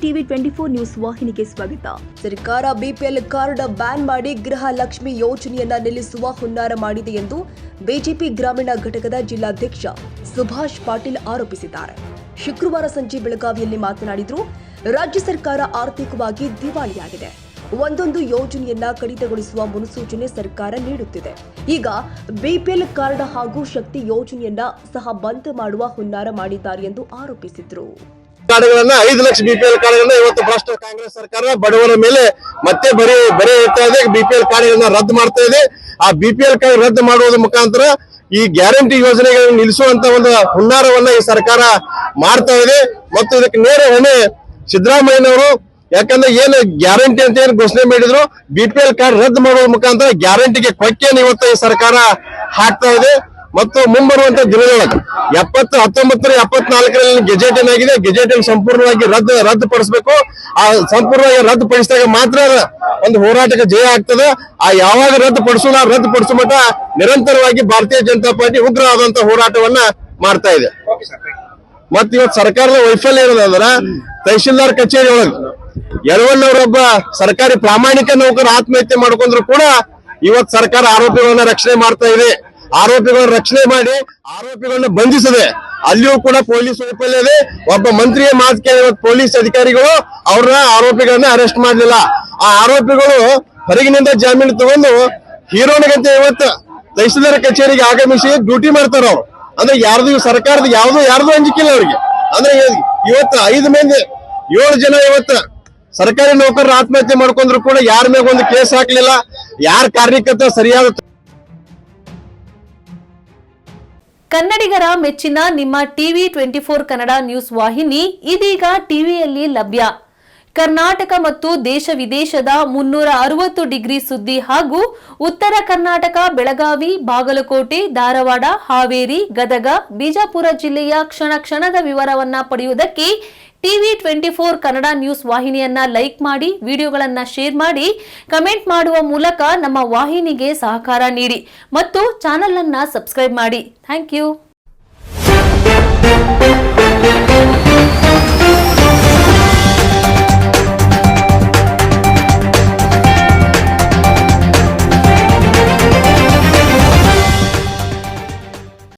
TV 24 news ವಾಹಿನಿಗೆ ಸ್ವಾಗತ. ಸರ್ಕಾರ ಬಿಪಿಎಲ್ ಕಾರ್ಡ್ ಬ್ಯಾನ್ ಮಾಡಿ ಗೃಹ ಲಕ್ಷ್ಮಿ ಯೋಜನೆಯನ್ನ ನಿಲ್ಲಿಸುವ ಹುನ್ನಾರ ಮಾಡಿದೆ ಎಂದು ಬಿಜೆಪಿ ಗ್ರಾಮೀಣ ಘಟಕದ ಜಿಲ್ಲಾಧ್ಯಕ್ಷ ಸುಭಾಷ್ ಪಾಟೀಲ್ ಆರೋಪಿಸಿದ್ದಾರೆ. ಶುಕ್ರವಾರ ಸಂಜೆ ಬೆಳಗಾವಿಯಲ್ಲಿ ಮಾತನಾಡಿದರು. ರಾಜ್ಯ ಸರ್ಕಾರ ಆರ್ಥಿಕವಾಗಿ ದಿವಾಳಿಯಾಗಿದೆ. ಒಂದೊಂದು ಯೋಜನೆಯನ್ನ ಕಡಿತಗೊಳಿಸುವ ಮುನ್ಸೂಚನೆ ಸರ್ಕಾರ ನೀಡುತ್ತಿದೆ. ಈಗ ಬಿಪಿಎಲ್ ಕಾರ್ಡ್ ಹಾಗೂ ಶಕ್ತಿ ಯೋಜನೆಯನ್ನ ಸಹ ಬಂದ್ ಮಾಡುವ ಹುನ್ನಾರ ಮಾಡಿದ್ದಾರೆ ಎಂದು ಆರೋಪಿಸಿದರು. ಕಾರ್ಡ್ಗಳನ್ನ 5 ಲಕ್ಷ ಬಿಪಿಎಲ್ ಕಾರ್ಡ್ಗಳನ್ನ ಇವತ್ತು ಭ್ರಷ್ಟ ಕಾಂಗ್ರೆಸ್ ಸರ್ಕಾರ ಬಡವರ ಮೇಲೆ ಮತ್ತೆ ಬರೀ ಇರ್ತಾ ಇದೆ. ಬಿಪಿಎಲ್ ಕಾರ್ಡ್ಗಳನ್ನ ರದ್ದು ಮಾಡ್ತಾ ಇದೆ. ಆ ಬಿಪಿಎಲ್ ಕಾರ್ಡ್ ರದ್ದು ಮಾಡುವುದರ ಮುಖಾಂತರ ಈ ಗ್ಯಾರಂಟಿ ಯೋಜನೆಗಳನ್ನು ನಿಲ್ಲಿಸುವಂತ ಒಂದು ಹುನ್ನಾರವನ್ನ ಈ ಸರ್ಕಾರ ಮಾಡ್ತಾ ಇದೆ. ಮತ್ತು ಇದಕ್ಕೆ ನೇರ ಹೊಣೆ ಸಿದ್ದರಾಮಯ್ಯನವರು. ಯಾಕಂದ್ರೆ ಏನು ಗ್ಯಾರಂಟಿ ಅಂತ ಏನು ಘೋಷಣೆ ಮಾಡಿದ್ರು, ಬಿಪಿಎಲ್ ಕಾರ್ಡ್ ರದ್ದು ಮಾಡುವ ಮುಖಾಂತರ ಗ್ಯಾರಂಟಿಗೆ ಕೊಕ್ಕೆಯನ್ನು ಇವತ್ತು ಈ ಸರ್ಕಾರ ಹಾಕ್ತಾ ಇದೆ. ಮತ್ತು ಮುಂಬರುವಂತ ದಿನದೊಳಗೆ 1974ರಲ್ಲಿ ಗೆಜೆಟ್ ಏನಾಗಿದೆ, ಗೆಜೆಟ್ ಅನ್ನು ಸಂಪೂರ್ಣವಾಗಿ ರದ್ದುಪಡಿಸಬೇಕು. ಆ ಸಂಪೂರ್ಣವಾಗಿ ರದ್ದುಪಡಿಸಿದಾಗ ಮಾತ್ರ ಒಂದು ಹೋರಾಟಕ್ಕೆ ಜಯ ಆಗ್ತದೆ. ಆ ಯಾವಾಗ ರದ್ದುಪಡಿಸುವ ಮಟ್ಟ ನಿರಂತರವಾಗಿ ಭಾರತೀಯ ಜನತಾ ಪಾರ್ಟಿ ಉಗ್ರವಾದಂತ ಹೋರಾಟವನ್ನ ಮಾಡ್ತಾ ಇದೆ. ಮತ್ ಇವತ್ತು ಸರ್ಕಾರದ ವೈಫಲ್ಯ ಏನಂದ್ರ, ತಹಶೀಲ್ದಾರ್ ಕಚೇರಿ ಒಳಗೆ ಯರವಣ್ಣವರೊಬ್ಬ ಸರ್ಕಾರಿ ಪ್ರಾಮಾಣಿಕ ನೌಕರ ಆತ್ಮಹತ್ಯೆ ಮಾಡ್ಕೊಂಡ್ರು ಕೂಡ ಇವತ್ತು ಸರ್ಕಾರ ಆರೋಪಿಗಳನ್ನ ರಕ್ಷಣೆ ಮಾಡ್ತಾ ಇದೆ. ಆರೋಪಿಗಳನ್ನ ರಕ್ಷಣೆ ಮಾಡಿ ಆರೋಪಿಗಳನ್ನ ಬಂಧಿಸದೆ ಅಲ್ಲಿಯೂ ಕೂಡ ಪೊಲೀಸ್ ವೈಫಲ್ಯ ಇದೆ. ಒಬ್ಬ ಮಂತ್ರಿಯ ಮಾತು ಕೇಳಿ ಪೊಲೀಸ್ ಅಧಿಕಾರಿಗಳು ಅವ್ರನ್ನ ಆರೋಪಿಗಳನ್ನ ಅರೆಸ್ಟ್ ಮಾಡಲಿಲ್ಲ. ಆ ಆರೋಪಿಗಳು ಹೊರಗಿನಿಂದ ಜಾಮೀನು ತಗೊಂಡು ಹೀರೋನಿಗಂತ ಇವತ್ತು ತಹಶೀಲ್ದಾರ್ ಕಚೇರಿಗೆ ಆಗಮಿಸಿ ಡ್ಯೂಟಿ ಮಾಡ್ತಾರ. ಅವ್ರು ಅಂದ್ರೆ ಸರ್ಕಾರದ ಯಾರ್ದು ಅಂಜಿಕಿಲ್ಲ ಅವ್ರಿಗೆ. ಅಂದ್ರೆ ಇವತ್ತು 7 ಜನ ಇವತ್ತು ಸರ್ಕಾರಿ ನೌಕರರು ಆತ್ಮಹತ್ಯೆ ಮಾಡ್ಕೊಂಡ್ರು ಕೂಡ ಯಾರ ಮೇಲೆ ಒಂದು ಕೇಸ್ ಹಾಕ್ಲಿಲ್ಲ. ಯಾರ ಕಾರ್ಯಕರ್ತ ಸರಿಯಾದ ಕನ್ನಡಿಗರ ಮೆಚ್ಚಿನ ನಿಮ್ಮ ಟಿವಿ 24 ಕನ್ನಡ ನ್ಯೂಸ್ ವಾಹಿನಿ ಇದೀಗ ಟಿವಿಯಲ್ಲಿ ಲಭ್ಯ. ಕರ್ನಾಟಕ ಮತ್ತು ದೇಶ ವಿದೇಶದ 360 ಡಿಗ್ರಿ ಸುದ್ದಿ ಹಾಗೂ ಉತ್ತರ ಕರ್ನಾಟಕ, ಬೆಳಗಾವಿ, ಬಾಗಲಕೋಟೆ, ಧಾರವಾಡ, ಹಾವೇರಿ, ಗದಗ, ಬಿಜಾಪುರ ಜಿಲ್ಲೆಯ ಕ್ಷಣ ಕ್ಷಣದ ವಿವರವನ್ನ ಪಡೆಯುವುದಕ್ಕೆ ಟಿವಿ 24 ಕನ್ನಡ ನ್ಯೂಸ್ ವಾಹಿನಿಯನ್ನ ಲೈಕ್ ಮಾಡಿ, ವಿಡಿಯೋಗಳನ್ನ ಶೇರ್ ಮಾಡಿ, ಕಮೆಂಟ್ ಮಾಡುವ ಮೂಲಕ ನಮ್ಮ ವಾಹಿನಿಗೆ ಸಹಕಾರ ನೀಡಿ ಮತ್ತು ಚಾನೆಲ್ ಅನ್ನ ಸಬ್ಸ್ಕ್ರೈಬ್ ಮಾಡಿ. Thank you.